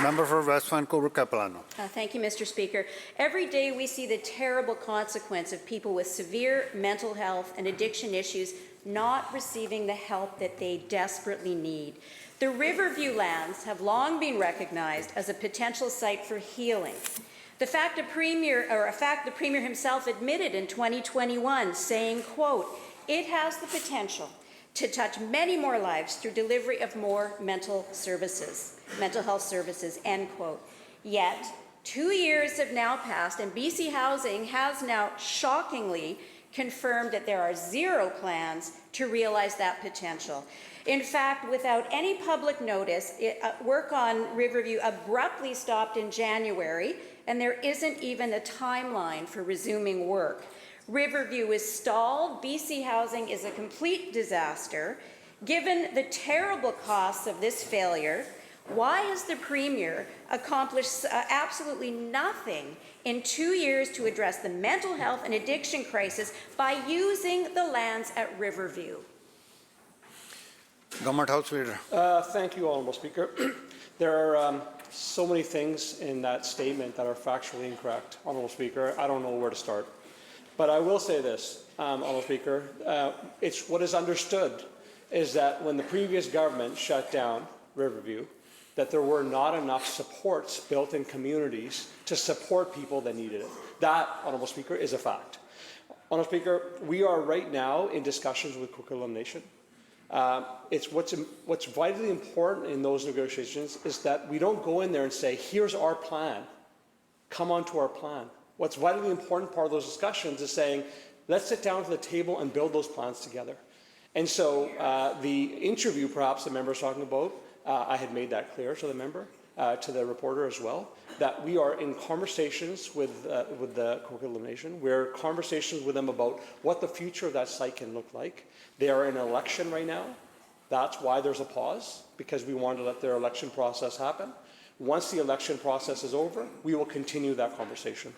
Member for West Vancouver Capilano. Thank you, Mr. Speaker. Every day we see the terrible consequence of people with severe mental health and addiction issues not receiving the help that they desperately need. The Riverview lands have long been recognized as a potential site for healing. The fact the Premier himself admitted in 2021, saying, quote, "It has the potential to touch many more lives through delivery of more mental health services, end quote. Yet, 2 years have now passed and BC Housing has now shockingly confirmed that there are zero plans to realize that potential. In fact, without any public notice, work on Riverview abruptly stopped in January, and there isn't even a timeline for resuming work. Riverview is stalled. BC Housing is a complete disaster. Given the terrible costs of this failure, why has the Premier accomplished absolutely nothing in 2 years to address the mental health and addiction crisis by using the lands at Riverview? Government House Leader. Thank you, Honourable Speaker. There are so many things in that statement that are factually incorrect, Honourable Speaker. I don't know where to start. But I will say this, Honourable Speaker, it's what is understood is that when the previous government shut down Riverview, that there were not enough supports built in communities to support people that needed it. That, Honourable Speaker, is a fact. Honourable Speaker, we are right now in discussions with quick elimination. It's what's vitally important in those negotiations is that we don't go in there and say, here's our plan, come on to our plan. What's vitally important part of those discussions is saying, let's sit down to the table and build those plans together. And so the interview perhaps the member is talking about, I had made that clear to the member, to the reporter as well, that we are in conversations with the quick elimination. We're in conversations with them about what the future of that site can look like. They are in an election right now. That's why there's a pause, because we want to let their election process happen. Once the election process is over, we will continue that conversation.